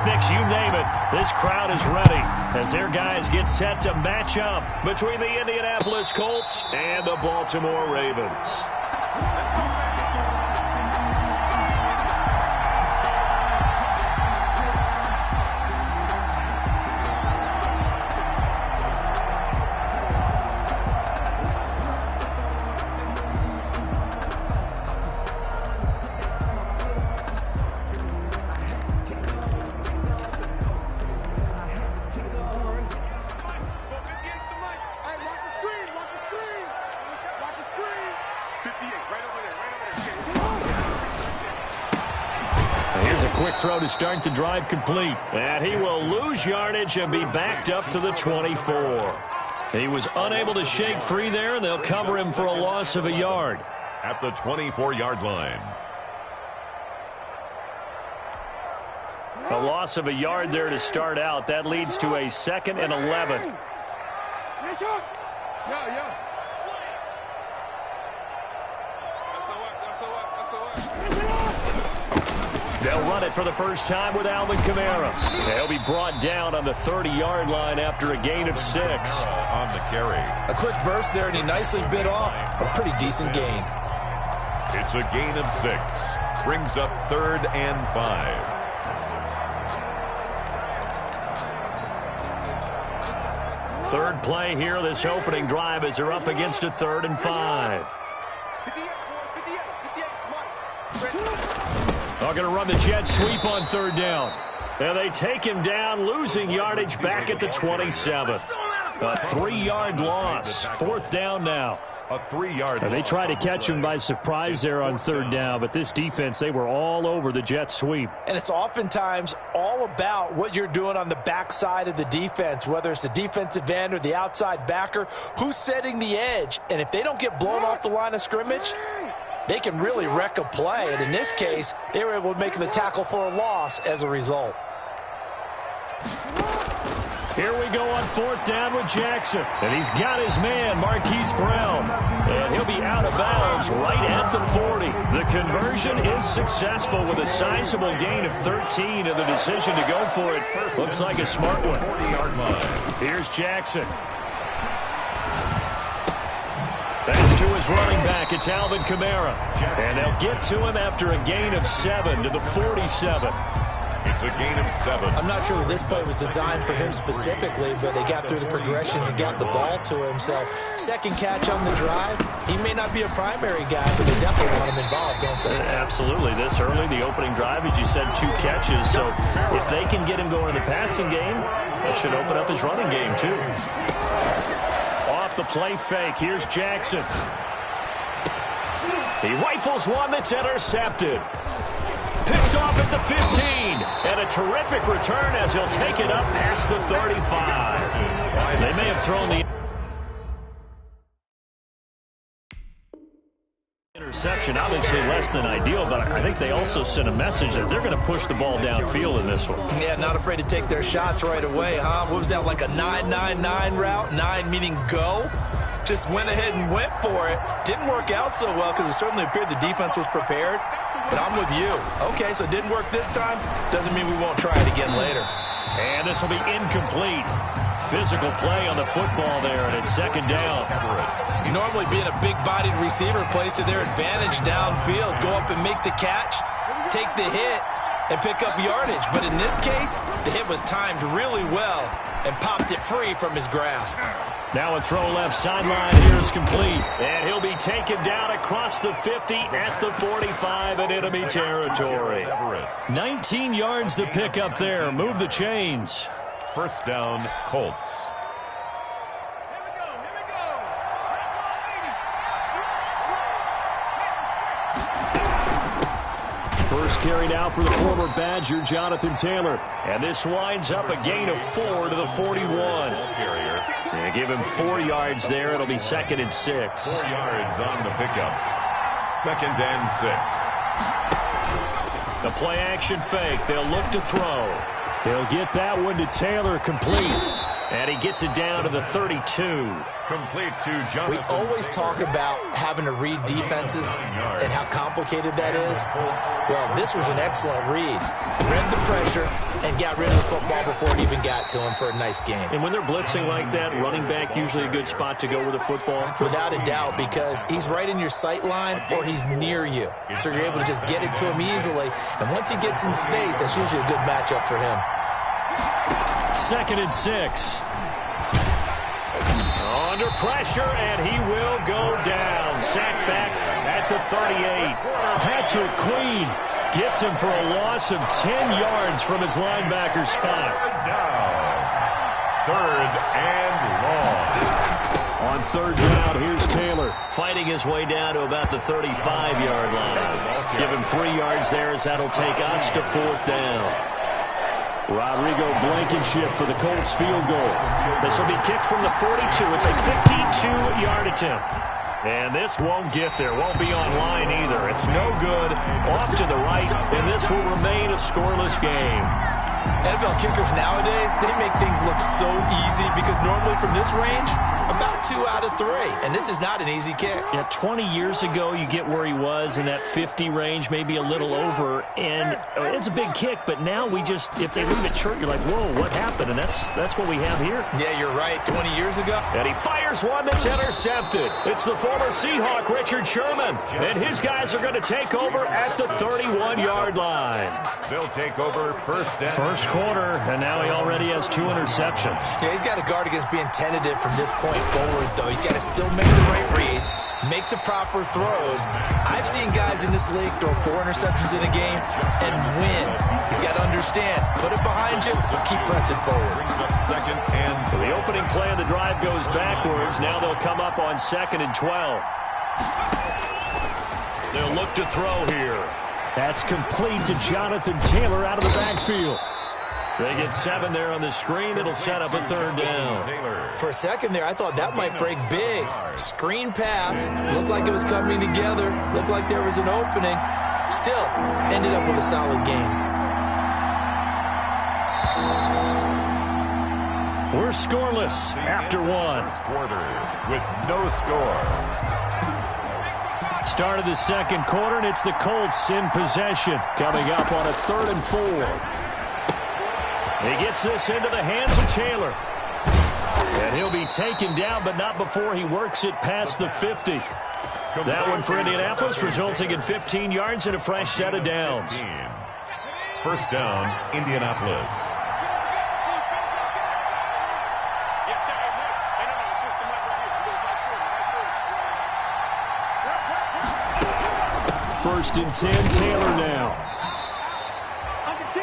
Picnics, you name it, this crowd is ready as their guys get set to match up between the Indianapolis Colts and the Baltimore Ravens. Quick throw to start the drive complete. And he will lose yardage and be backed up to the 24. He was unable to shake free there, and they'll cover him for a loss of a yard. At the 24-yard line. A loss of a yard there to start out. That leads to a 2nd and 11. They'll run it for the first time with Alvin Kamara. They'll be brought down on the 30-yard line after a gain of 6. On the carry. A quick burst there, and he nicely bit off a pretty decent gain. It's a gain of 6. Brings up 3rd and 5. Third play here, this opening drive, as they're up against a 3rd and 5. They're going to run the jet sweep on 3rd down. And they take him down, losing yardage back at the 27. A 3-yard loss. 4th down now. A 3-yard loss. They tried to catch him by surprise there on 3rd down, but this defense, they were all over the jet sweep. And it's oftentimes all about what you're doing on the backside of the defense, whether it's the defensive end or the outside backer, who's setting the edge. And if they don't get blown off the line of scrimmage, they can really wreck a play. And in this case, they were able to make the tackle for a loss as a result. Here we go on 4th down with Jackson. And he's got his man, Marquise Brown. And he'll be out of bounds right at the 40. The conversion is successful with a sizable gain of 13, and the decision to go for it looks like a smart one. 40-yard line. Here's Jackson. That's to his running back. It's Alvin Kamara. And they'll get to him after a gain of 7 to the 47. It's a gain of 7. I'm not sure that this play was designed for him specifically, but they got through the progressions and got the ball to him. So, second catch on the drive. He may not be a primary guy, but they definitely want him involved, don't they? Absolutely. This early, the opening drive, as you said, 2 catches. So, if they can get him going in the passing game, that should open up his running game, too. Off the play fake, here's Jackson. He rifles one that's intercepted. Picked off at the 15. And a terrific return as he'll take it up past the 35. They may have thrown the interception, obviously less than ideal, but I think they also sent a message that they're going to push the ball downfield in this one. Yeah, not afraid to take their shots right away, huh? What was that, like a 9-9-9 route? 9 meaning go? Just went ahead and went for it. Didn't work out so well because it certainly appeared the defense was prepared. But I'm with you. Okay, so it didn't work this time. Doesn't mean we won't try it again later. And this will be incomplete. Physical play on the football there, and it's 2nd down. Normally being a big-bodied receiver plays to their advantage downfield. Go up and make the catch, take the hit, and pick up yardage. But in this case, the hit was timed really well and popped it free from his grasp. Now a throw left sideline here is complete. And he'll be taken down across the 50 at the 45 in enemy territory. 19 yards to pick up there. Move the chains. 1st down, Colts. First carried out for the former Badger, Jonathan Taylor. And this winds up a gain of 4 to the 41. They give him 4 yards there. It'll be 2nd and 6. 4 yards on the pickup. 2nd and 6. The play action fake. They'll look to throw. They'll get that one to Taylor complete. And he gets it down to the 32. Complete to We Jonathan. always talk about having to read defenses and how complicated that is. Well, this was an excellent read. Read the pressure and got rid of the football before it even got to him for a nice game. And when they're blitzing like that, running back usually a good spot to go with the football. Without a doubt, because he's right in your sight line or he's near you. So you're able to just get it to him easily. And once he gets in space, that's usually a good matchup for him. 2nd and 6. Under pressure, and he will go down. Sacked back at the 38. Patrick Queen gets him for a loss of 10 yards from his linebacker spot. Down. 3rd and long. On 3rd down, here's Taylor fighting his way down to about the 35-yard line. Give him 3 yards there as that'll take us to 4th down. Rodrigo Blankenship for the Colts field goal. This will be kicked from the 42. It's a 52-yard attempt. And this won't get there. Won't be on line either. It's no good. Off to the right, and this will remain a scoreless game. NFL kickers nowadays, they make things look so easy because normally from this range, about 2 out of 3. And this is not an easy kick. Yeah, 20 years ago, you get where he was in that 50 range, maybe a little over, and it's a big kick, but now we just, if they leave it short, you're like, whoa, what happened? And that's what we have here. Yeah, you're right. 20 years ago. And he fires one that's intercepted. It's the former Seahawk, Richard Sherman, and his guys are going to take over at the 31-yard line. They'll take over 1st down. First quarter, and now he already has 2 interceptions. Yeah, he's got to guard against being tentative from this point forward, though. He's got to still make the right reads, make the proper throws. I've seen guys in this league throw 4 interceptions in a game and win. He's got to understand, put it behind you, keep pressing forward. Brings up 2nd and So the opening play of the drive goes backwards. Now they'll come up on 2nd and 12. They'll look to throw here. That's complete to Jonathan Taylor out of the backfield. They get 7 there on the screen. It'll set up a 3rd down. For a second there, I thought that might break big. Screen pass. Looked like it was coming together. Looked like there was an opening. Still, ended up with a solid game. We're scoreless after 1. first quarter with no score. Start of the 2nd quarter, and it's the Colts in possession. Coming up on a 3rd and 4. He gets this into the hands of Taylor. And he'll be taken down, but not before he works it past the 50. That one for Indianapolis, resulting in 15 yards and a fresh set of downs. 1st down, Indianapolis. First and 10, Taylor now.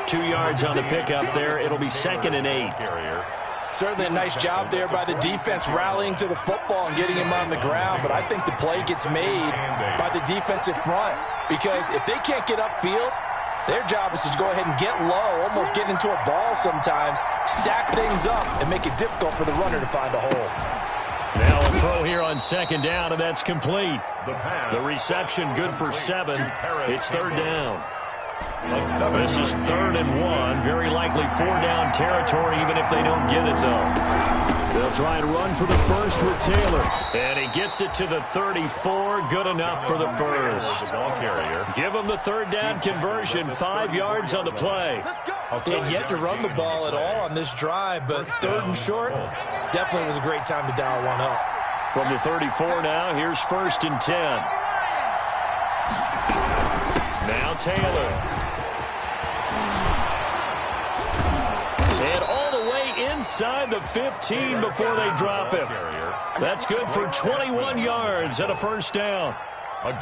2 yards on the pickup there. It'll be 2nd and 8. Certainly a nice job there by the defense rallying to the football and getting him on the ground, but I think the play gets made by the defensive front because if they can't get upfield, their job is to go ahead and get low, almost get into a ball sometimes, stack things up, and make it difficult for the runner to find a hole. Now a throw here on 2nd down, and that's complete. The reception good for 7. It's 3rd down. This is 3rd and 1. Very likely 4-down territory, even if they don't get it, though. They'll try and run for the first with Taylor. And he gets it to the 34. Good enough for the first. Give him the 3rd down conversion. 5 yards on the play. They had yet to run the ball at all on this drive, but 3rd and short definitely was a great time to dial one up. From the 34 now, here's 1st and 10. Now Taylor. And all the way inside the 15 before they drop him. That's good for 21 yards and a 1st down.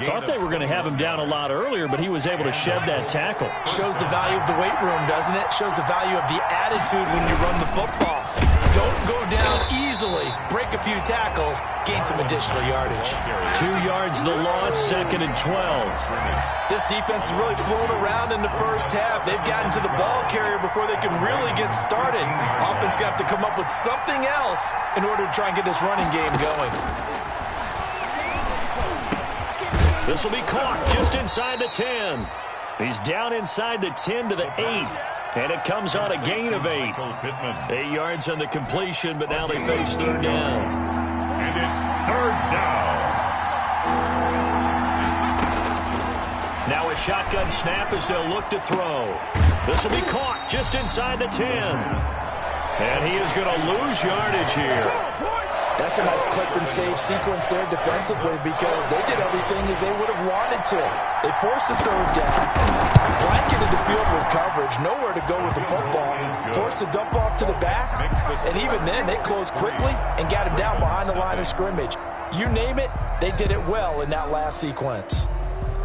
Thought they were going to have him down a lot earlier, but he was able to shed that tackle. Shows the value of the weight room, doesn't it? Shows the value of the attitude when you run the football. Don't go down easily. Break a few tackles. Gain some additional yardage. 2 yards the loss, 2nd and 12. This defense has really flown around in the first half. They've gotten to the ball carrier before they can really get started. Offense got to come up with something else in order to try and get this running game going. This will be caught just inside the 10. He's down inside the 10 to the 8. And it comes on a gain of 8. 8 yards on the completion, but now they face 3rd down. And it's third down. Now a shotgun snap as they'll look to throw. This will be caught just inside the 10. And he is going to lose yardage here. That's a nice clip and save sequence there defensively because they did everything as they would have wanted to. They forced the third down, blanketed the field with coverage, nowhere to go with the football, forced the dump off to the back, and even then they closed quickly and got him down behind the line of scrimmage. You name it, they did it well in that last sequence.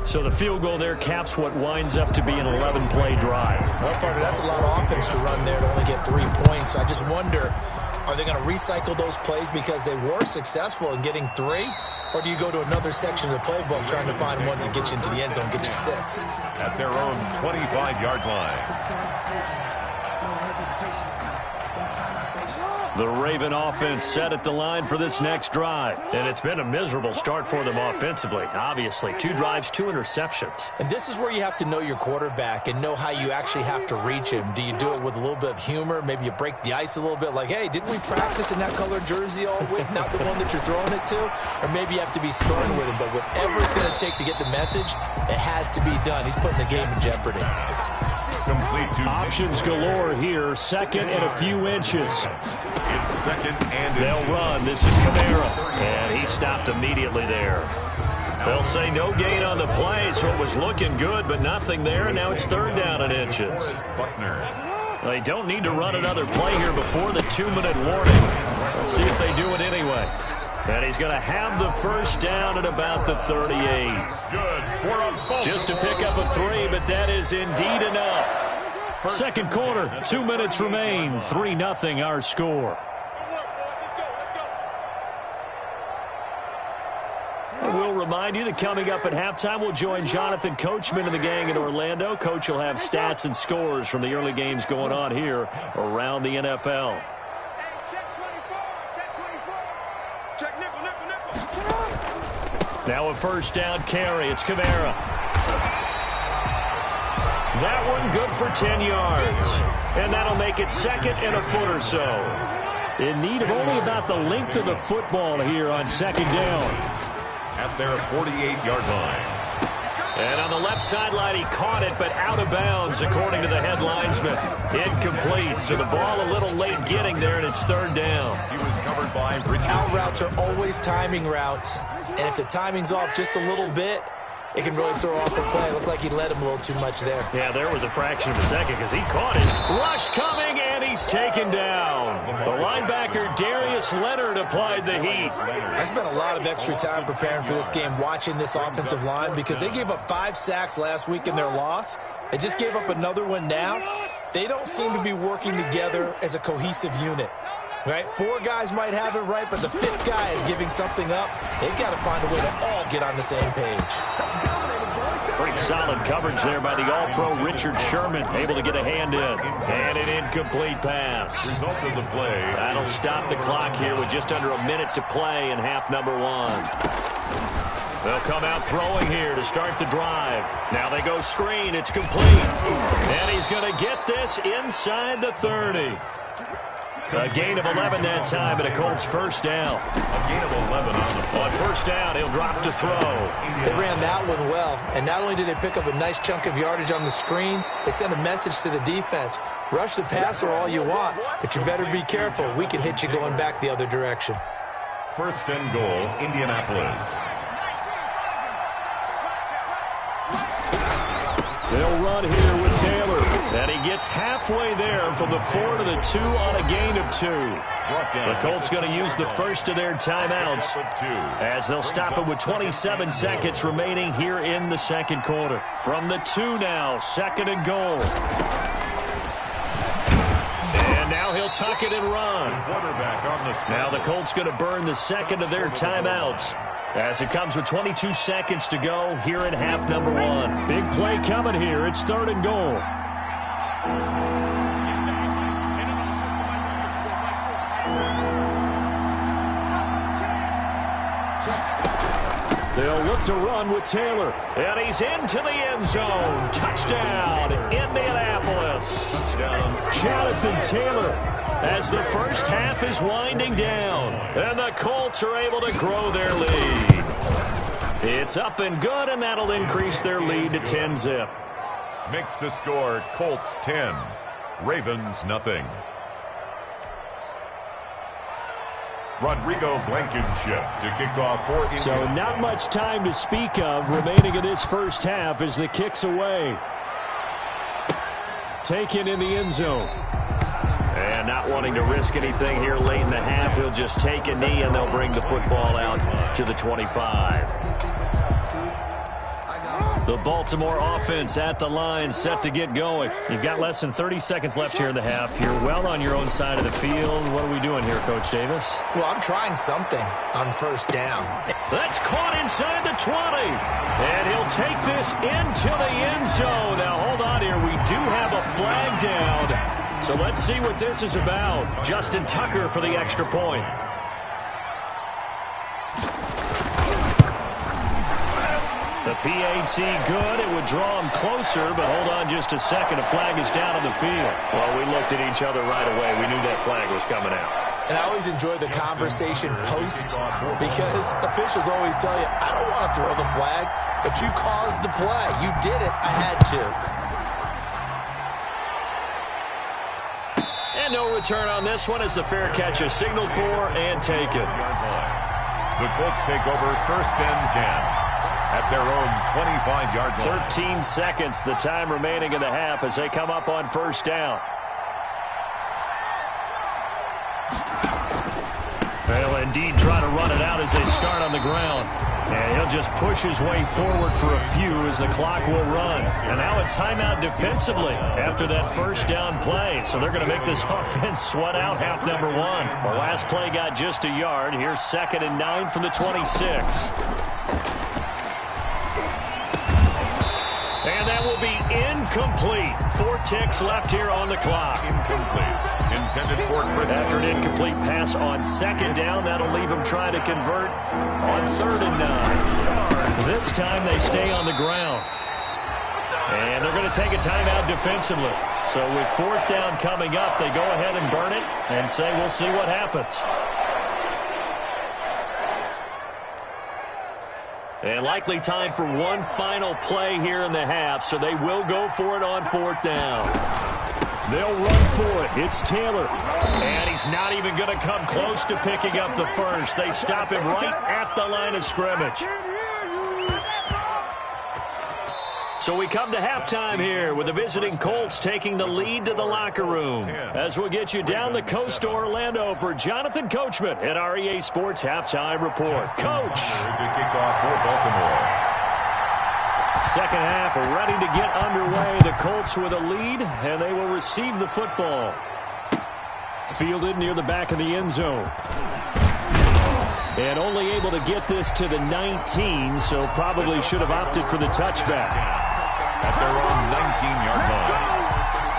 So the field goal there caps what winds up to be an 11-play drive. Well, Parker, that's a lot of offense to run there to only get 3 points. So I just wonder, are they going to recycle those plays because they were successful in getting 3? Or do you go to another section of the playbook trying to find ones that get you into the end zone, get you 6? At their own 25-yard line. The Raven offense set at the line for this next drive. And it's been a miserable start for them offensively, obviously. 2 drives, 2 interceptions. And this is where you have to know your quarterback and know how you actually have to reach him. Do you do it with a little bit of humor? Maybe you break the ice a little bit like, hey, didn't we practice in that colored jersey all week, not the one that you're throwing it to? Or maybe you have to be stern with him. But whatever it's going to take to get the message, it has to be done. He's putting the game in jeopardy. Complete to Options galore here. Second and a few inches. It's second and They'll run. This is Kamara. And he stopped immediately there. They'll say no gain on the play, so it was looking good, but nothing there. And now it's third down and inches. Buckner. They don't need to run another play here before the 2-minute warning. Let's see if they do it anyway. And he's going to have the first down at about the 38. Just to pick up a 3, but that is indeed enough. Second quarter, 2 minutes remain. 3-0 our score. And we'll remind you that coming up at halftime, we'll join Jonathan Coachman and the gang in Orlando. Coach will have stats and scores from the early games going on here around the NFL. Now a first down carry. It's Kamara. That one good for 10 yards. And that'll make it second and a foot or so. In need of only about the length of the football here on second down. At their 48-yard line. And on the left sideline, he caught it, but out of bounds, according to the head linesman. Incomplete, so the ball a little late getting there, and it's third down. He was covered by Richard. Out routes are always timing routes, and if the timing's off just a little bit, it can really throw off the play. It looked like he led him a little too much there. Yeah, there was a fraction of a second because he caught it. Rush coming, and he's taken down. The linebacker, Darius Leonard, applied the heat. I spent a lot of extra time preparing for this game, watching this offensive line, because they gave up 5 sacks last week in their loss. They just gave up another one now. They don't seem to be working together as a cohesive unit. Right? 4 guys might have it right, but the 5th guy is giving something up. They've got to find a way to all get on the same page. Pretty solid coverage there by the All-Pro Richard Sherman, able to get a hand in. And an incomplete pass. Result of the play. That'll stop the clock here with just under a minute to play in half number 1. They'll come out throwing here to start the drive. Now they go screen. It's complete. And he's going to get this inside the 30. A gain of 11 that time, and a Colts first down. A gain of 11 on the play. On first down, he'll drop to throw. They ran that one well, and not only did they pick up a nice chunk of yardage on the screen, they sent a message to the defense. Rush the passer all you want, but you better be careful. We can hit you going back the other direction. First and goal, Indianapolis. They'll run here with Taylor. And he gets halfway there from the 4 to the 2 on a gain of 2. The Colts going to use the first of their timeouts as they'll stop it with 27 seconds remaining here in the second quarter. From the 2 now, second and goal. And now he'll tuck it and run. Now the Colts going to burn the second of their timeouts as it comes with 22 seconds to go here in half number 1. Big play coming here. It's third and goal. They'll look to run with Taylor. And he's into the end zone. Touchdown, Indianapolis. Jonathan Taylor as the first half is winding down. And the Colts are able to grow their lead. It's up and good, and that'll increase their lead to 10-zip. Makes the score Colts 10, Ravens nothing. Rodrigo Blankenship to kick off for India. So not much time to speak of remaining in this first half as the kick's away. Taken in the end zone. And not wanting to risk anything here late in the half, he'll just take a knee and they'll bring the football out to the 25. The Baltimore offense at the line, set to get going. You've got less than 30 seconds left here in the half. You're well on your own side of the field. What are we doing here, Coach Davis? Well, I'm trying something on first down. That's caught inside the 20. And he'll take this into the end zone. Now, hold on here. We do have a flag down. So let's see what this is about. Justin Tucker for the extra point. The PAT good. It would draw him closer, but hold on just a second. A flag is down on the field. Well, we looked at each other right away. We knew that flag was coming out. And I always enjoy the conversation post because officials always tell you, I don't want to throw the flag, but you caused the play. You did it. I had to. And no return on this one as the fair catch is signaled for and taken. The Colts take over first and 10. At their own 25-yard line. 13 seconds, the time remaining in the half as they come up on first down. They'll indeed try to run it out as they start on the ground. And he'll just push his way forward for a few as the clock will run. And now a timeout defensively after that first down play. So they're going to make this offense sweat out half number one. The last play got just a yard. Here's 2nd and 9 from the 26. And that will be incomplete. 4 ticks left here on the clock. Incomplete. Intended for Chris. After an incomplete pass on 2nd down, that'll leave him trying to convert on 3rd and 9. This time they stay on the ground. And they're going to take a timeout defensively. So with 4th down coming up, they go ahead and burn it and say we'll see what happens. And likely time for one final play here in the half, so they will go for it on 4th down. They'll run for it. It's Taylor. And he's not even going to come close to picking up the first. They stop him right at the line of scrimmage. So we come to halftime here with the visiting Colts taking the lead to the locker room. As we'll get you down the coast to Orlando for Jonathan Coachman at our EA Sports Halftime Report. Coach. To kick off for Baltimore. Second half ready to get underway. The Colts with a lead, and they will receive the football. Fielded near the back of the end zone. And only able to get this to the 19, so probably should have opted for the touchback. At their own 19-yard line.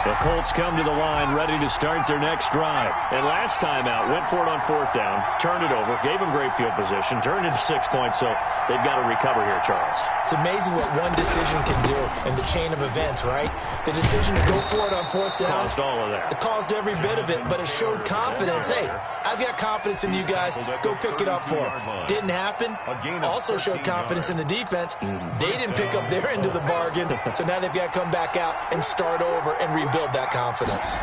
The Colts come to the line ready to start their next drive. And last time out, went for it on 4th down, turned it over, gave them great field position, turned it to 6 points, so they've got to recover here, Charles. It's amazing what one decision can do in the chain of events, right? The decision to go for it on 4th down. Caused all of that. It caused every bit of it, but it showed confidence. Hey, I've got confidence in you guys. Go pick it up for them. Didn't happen. Also showed confidence in the defense. They didn't pick up their end of the bargain, so now they've got to come back out and start over and rebuild that confidence.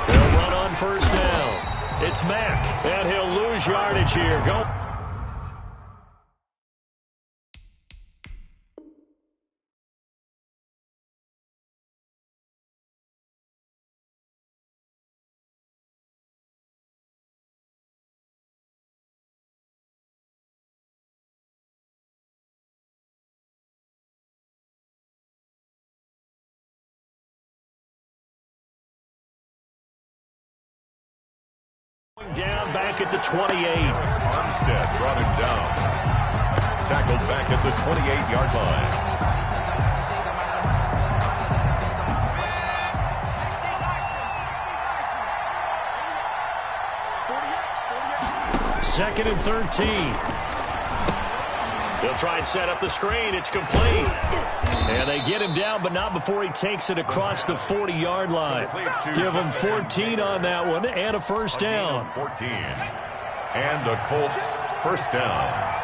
They'll run on first down. It's Mack, and he'll lose yardage here. Go. Down back at the 28. Armstead brought him down. Tackled back at the 28-yard line. 2nd and 13. They'll try and set up the screen. It's complete. And they get him down, but not before he takes it across the 40-yard line. Give him 14 on that one and a first down. 14. And the Colts first down.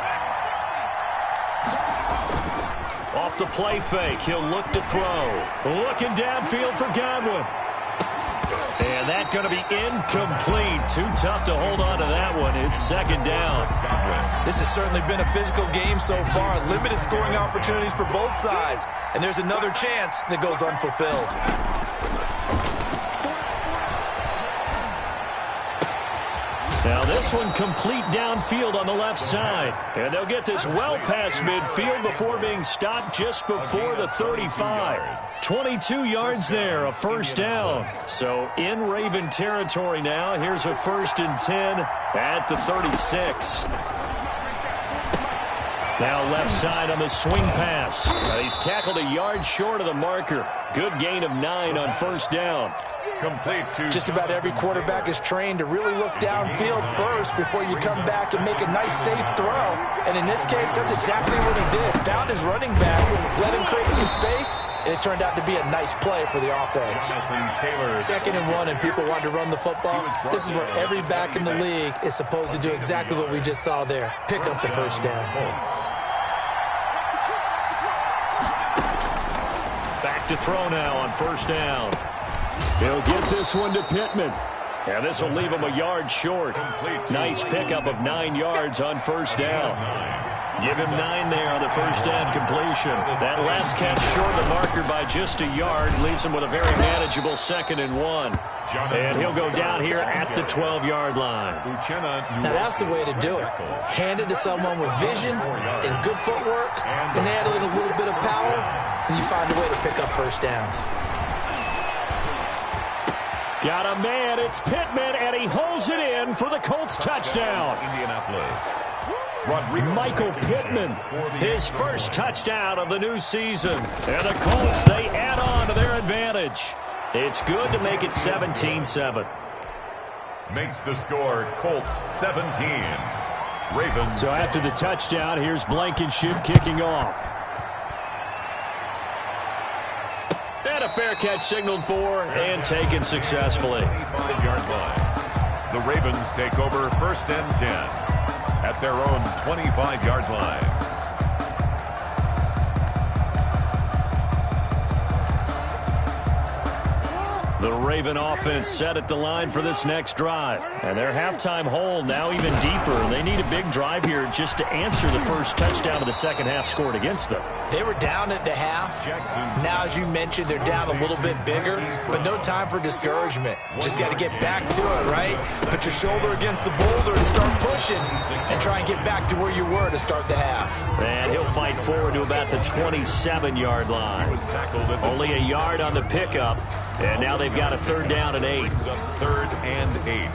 Off the play fake, he'll look to throw. Looking downfield for Godwin. And that's going to be incomplete. Too tough to hold on to that one. It's second down. This has certainly been a physical game so far. Limited scoring opportunities for both sides. And there's another chance that goes unfulfilled. Now this one complete downfield on the left side. And they'll get this well past midfield before being stopped just before the 35. 22 yards there, a first down. So in Raven territory now. Here's a 1st and 10 at the 36. Now left side on the swing pass. He's tackled a yard short of the marker. Good gain of 9 on first down. Complete to just about every quarterback is trained to really look downfield first before you come back and make a nice, safe throw. And in this case, that's exactly what he did. Found his running back, let him create some space, and it turned out to be a nice play for the offense. 2nd and 1, and people want to run the football. This is where every back in the league is supposed to do exactly what we just saw there. Pick up the first down. Back to throw now on first down. He'll get this one to Pittman. And this will leave him a yard short. Nice pickup of 9 yards on first down. Give him 9 there on the first down completion. That last catch short of the marker by just a yard leaves him with a very manageable 2nd and 1. And he'll go down here at the 12-yard line. Now that's the way to do it. Hand it to someone with vision and good footwork, and add in a little bit of power, and you find a way to pick up first downs. Got a man, it's Pittman, and he holds it in for the Colts touchdown. Michael Pittman, his first touchdown of the new season. And the Colts, they add on to their advantage. It's good to make it 17-7. Makes the score Colts 17. Ravens. So after the touchdown, here's Blankenship kicking off. And a fair catch signaled for and taken successfully. 5-yard line. The Ravens take over 1st and 10 at their own 25-yard line. The Raven offense set at the line for this next drive. And their halftime hole now even deeper. They need a big drive here just to answer the first touchdown of the second half scored against them. They were down at the half. Now, as you mentioned, they're down a little bit bigger, but no time for discouragement. Just got to get back to it, right? Put your shoulder against the boulder and start pushing and try and get back to where you were to start the half. And he'll fight forward to about the 27-yard line. Only a yard on the pickup, and now they've got a 3rd down and 8. 3rd and 8.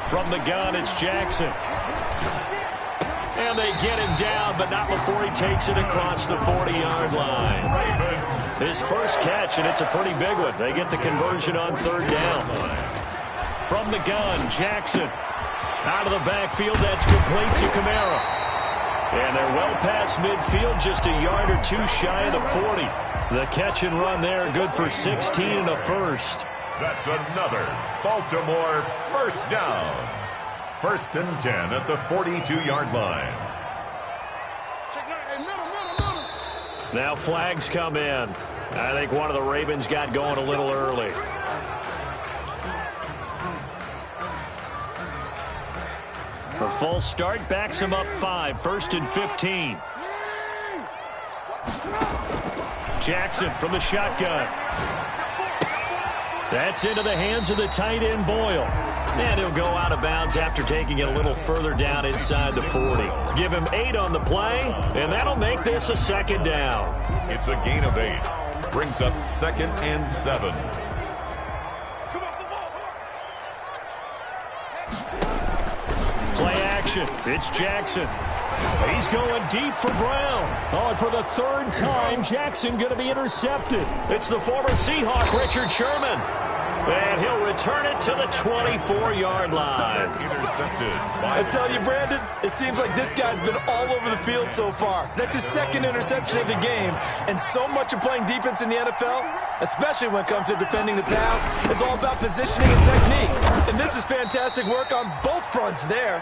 From the gun, it's Jackson. And they get him down, but not before he takes it across the 40-yard line. His first catch, and it's a pretty big one. They get the conversion on 3rd down. From the gun, Jackson. Out of the backfield, that's complete to Kamara. And they're well past midfield, just a yard or 2 shy of the 40. The catch and run there, good for 16 and a first. That's another Baltimore first down. 1st and 10 at the 42-yard line. Now flags come in. I think one of the Ravens got going a little early. A false start backs him up 5. 1st and 15. Jackson from the shotgun. That's into the hands of the tight end, Boyle. And he'll go out of bounds after taking it a little further down inside the 40. Give him 8 on the play, and that'll make this a 2nd down. It's a gain of 8. Brings up 2nd and 7. Play action. It's Jackson. He's going deep for Brown. Oh, and for the third time, Jackson going to be intercepted. It's the former Seahawk, Richard Sherman. And he'll return it to the 24-yard line. Intercepted. I tell you, Brandon, it seems like this guy's been all over the field so far. That's his second interception of the game. And so much of playing defense in the NFL, especially when it comes to defending the pass, is all about positioning and technique. And this is fantastic work on both fronts there.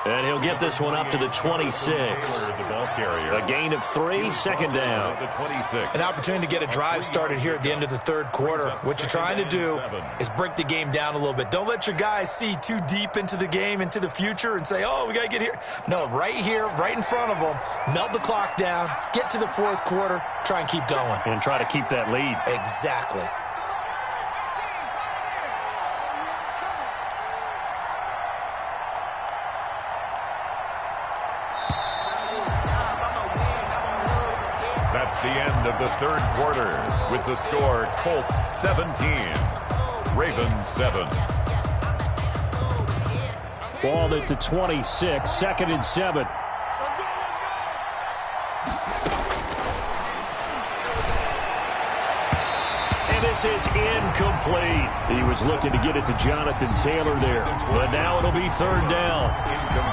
And he'll get this one up to the 26. The ball carrier. A gain of 3, second down. The 26. An opportunity to get a drive started here at the end of the third quarter. What you're trying to do is break the game down a little bit. Don't let your guys see too deep into the game, into the future, and say, oh, we got to get here. No, right here, right in front of them, melt the clock down, get to the fourth quarter, try and keep going. And try to keep that lead. Exactly. That's the end of the third quarter with the score Colts 17, Ravens 7. Ball at the 26, second and 7. And this is incomplete. He was looking to get it to Jonathan Taylor there, but now it'll be third down.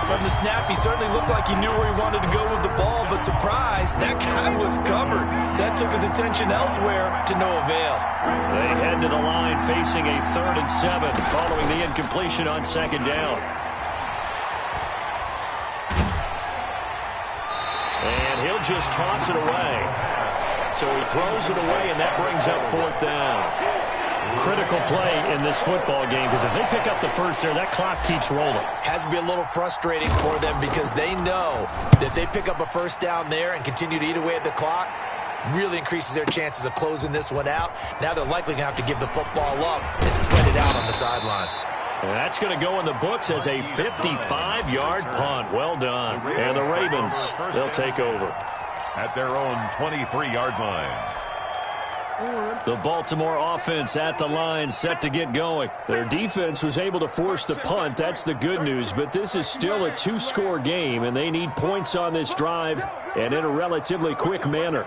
From the snap, he certainly looked like he knew where he wanted to go with the ball, but surprise, that guy was covered. So that took his attention elsewhere to no avail. They head to the line facing a 3rd and 7 following the incompletion on second down. And he'll just toss it away. So he throws it away, and that brings up 4th down. Critical play in this football game, because if they pick up the first there, that clock keeps rolling. Has to be a little frustrating for them because they know that they pick up a first down there and continue to eat away at the clock, really increases their chances of closing this one out. Now they're likely going to have to give the football up and sweat it out on the sideline. And that's going to go in the books as a 55-yard punt. Well done. And the Ravens, they'll take over. At their own 23-yard line. The Baltimore offense at the line, set to get going. Their defense was able to force the punt. That's the good news, but this is still a 2-score game, and they need points on this drive and in a relatively quick manner.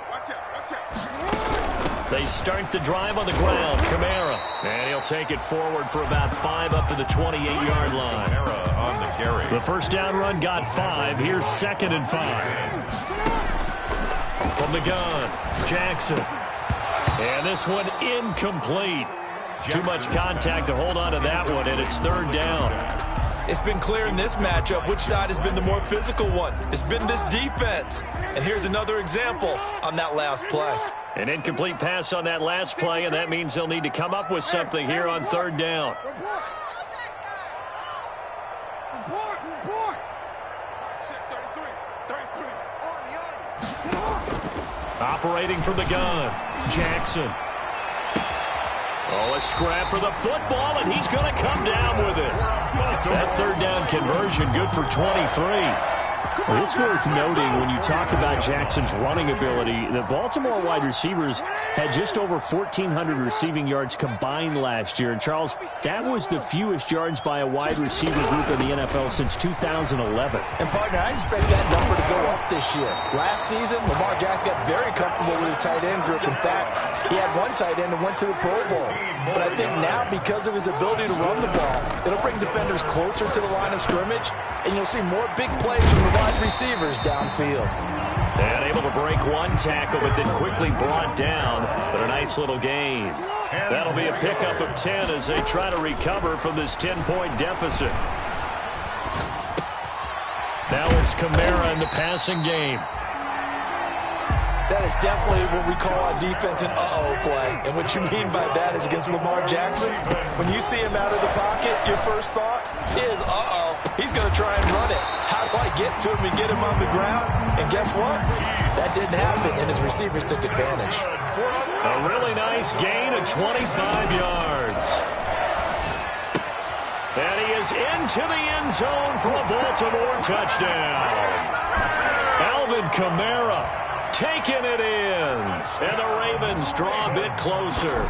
They start the drive on the ground. Kamara, and he'll take it forward for about 5 up to the 28-yard line. Kamara on the carry. The first down run got 5. Here's 2nd and 5. From the gun, Jackson. And this one incomplete. Too much contact to hold on to that one, and it's 3rd down. It's been clear in this matchup which side has been the more physical one. It's been this defense. And here's another example on that last play. An incomplete pass on that last play, and that means they'll need to come up with something here on 3rd down. Operating from the gun, Jackson. Oh, a scrap for the football, and he's going to come down with it. That 3rd down conversion, good for 23. Well, it's worth noting when you talk about Jackson's running ability, the Baltimore wide receivers had just over 1,400 receiving yards combined last year. And, Charles, that was the fewest yards by a wide receiver group in the NFL since 2011. And, partner, I expect that number to go up this year. Last season, Lamar Jackson got very comfortable with his tight end group. In fact, he had one tight end that went to the Pro Bowl. But I think now, because of his ability to run the ball, it'll bring defenders closer to the line of scrimmage, and you'll see more big plays from the wide receivers downfield. And able to break one tackle, but then quickly brought down. But a nice little gain. That'll be a pickup of 10 as they try to recover from this 10-point deficit. Now it's Kamara in the passing game. That is definitely what we call on defense an uh-oh play. And what you mean by that is against Lamar Jackson, when you see him out of the pocket, your first thought is, uh-oh, he's going to try and run it. How do I get to him and get him on the ground? And guess what? That didn't happen, and his receivers took advantage. A really nice gain of 25 yards. And he is into the end zone for a Baltimore touchdown. Alvin Kamara taking it in, and the Ravens draw a bit closer.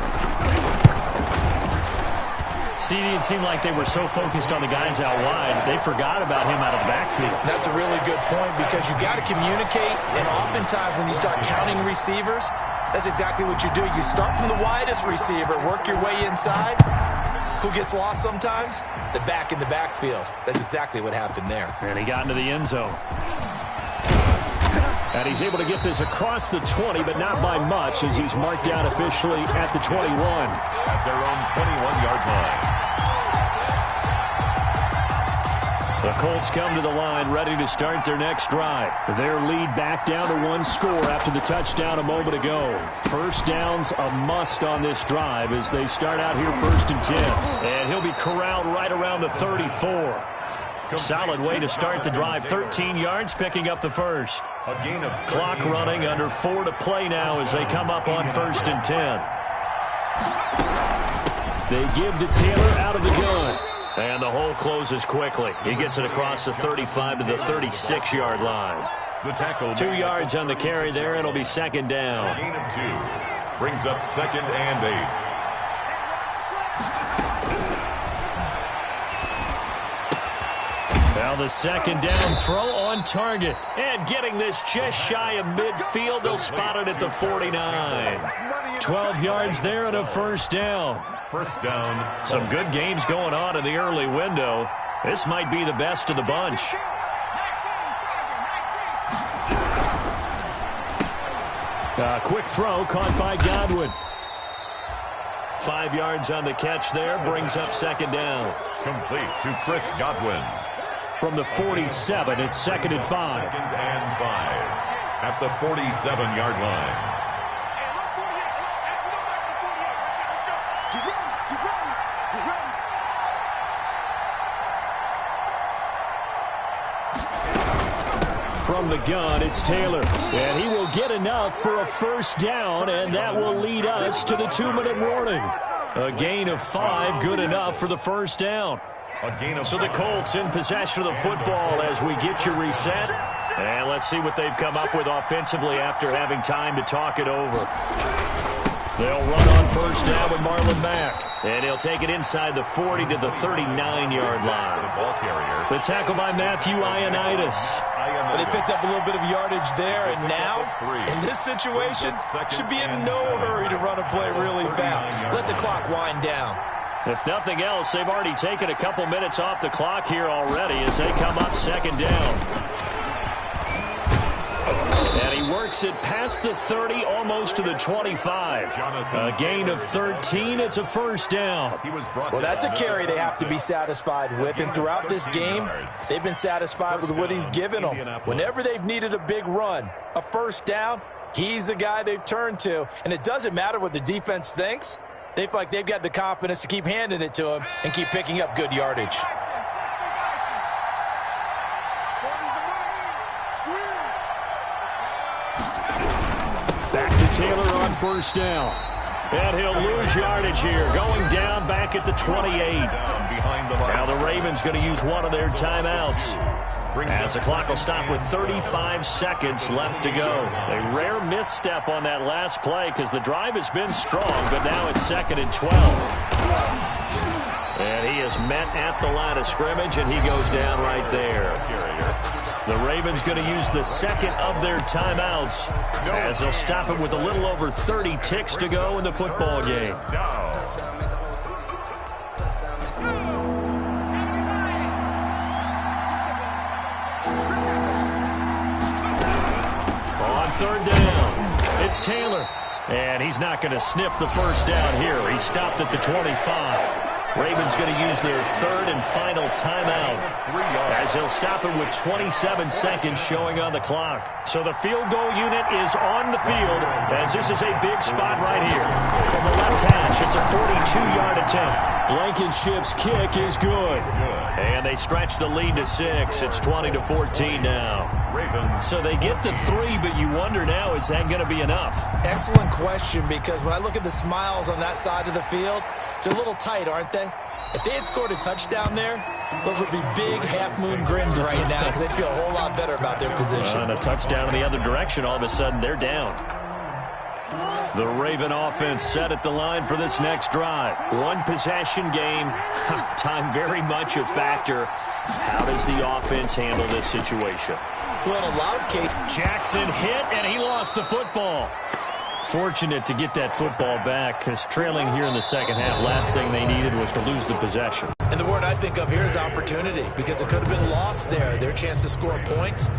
It seemed like they were so focused on the guys out wide, they forgot about him out of the backfield. That's a really good point because you got to communicate, and oftentimes when you start counting receivers, that's exactly what you do. You start from the widest receiver, work your way inside. Who gets lost sometimes? The back in the backfield. That's exactly what happened there. And he got into the end zone. And he's able to get this across the 20, but not by much, as he's marked down officially at the 21. At their own 21-yard line. The Colts come to the line, ready to start their next drive. Their lead back down to 1 score after the touchdown a moment ago. First down's a must on this drive as they start out here 1st and 10. And he'll be corralled right around the 34. Solid way to start the drive. 13 yards, picking up the first. Clock running, under 4 to play now as they come up on 1st and 10. They give to Taylor out of the gun. And the hole closes quickly. He gets it across the 35 to the 36-yard line. The tackle 2 yards on the carry there. It'll be 2nd down. Gain of 2. Brings up 2nd and 8. Now the 2nd down throw on target. And getting this just shy of midfield. They'll spot it at the 49. 12 yards there and a 1st down. First down. Some good games going on in the early window. This might be the best of the bunch. A quick throw caught by Godwin. 5 yards on the catch there. Brings up 2nd down. Complete to Chris Godwin. From the 47, it's 2nd and 5. 2nd and 5. At the 47-yard line. From the gun, it's Taylor. And he will get enough for a 1st down, and that will lead us to the 2-minute warning. A gain of 5, good enough for the 1st down. So the Colts in possession of the football as we get you reset. And let's see what they've come up with offensively after having time to talk it over. They'll run on 1st down with Marlon Mack. And he'll take it inside the 40 to the 39-yard line. The tackle by Matthew Ioannidis. But they picked up a little bit of yardage there, and now, in this situation, should be in no hurry to run a play really fast. Let the clock wind down. If nothing else, they've already taken a couple minutes off the clock here already as they come up 2nd down. And he works it past the 30, almost to the 25. A gain of 13, it's a 1st down. Well, that's a carry they have to be satisfied with, and throughout this game, they've been satisfied with what he's given them. Whenever they've needed a big run, a 1st down, he's the guy they've turned to, and it doesn't matter what the defense thinks. They feel like they've got the confidence to keep handing it to him and keep picking up good yardage. Back to Taylor on 1st down. And he'll lose yardage here, going down back at the 28. Now the Ravens going to use one of their timeouts, as the clock will stop with 35 seconds left to go. A rare misstep on that last play because the drive has been strong, but now it's 2nd and 12. And he is met at the line of scrimmage, and he goes down right there. The Ravens going to use the 2nd of their timeouts as they'll stop it with a little over 30 ticks to go in the football game. On 3rd down, it's Taylor. And he's not going to sniff the 1st down here. He stopped at the 25. Ravens going to use their 3rd and final timeout as he'll stop it with 27 seconds showing on the clock. So the field goal unit is on the field as this is a big spot right here. From the left hash, it's a 42-yard attempt. Blankenship's kick is good. And they stretch the lead to 6. It's 20-14 now. So they get the 3, but you wonder now, is that going to be enough? Excellent question, because when I look at the smiles on that side of the field, they're a little tight, aren't they? If they had scored a touchdown there, those would be big half-moon grins right now because they'd feel a whole lot better about their position. And a touchdown in the other direction, all of a sudden, they're down. The Raven offense set at the line for this next drive. One possession game. Time very much a factor. How does the offense handle this situation? Well, in a lot of cases, Jackson hit, and he lost the football. Fortunate to get that football back, because trailing here in the second half, last thing they needed was to lose the possession. and the word I think of here is opportunity, because it could have been lost there. Their chance to score points.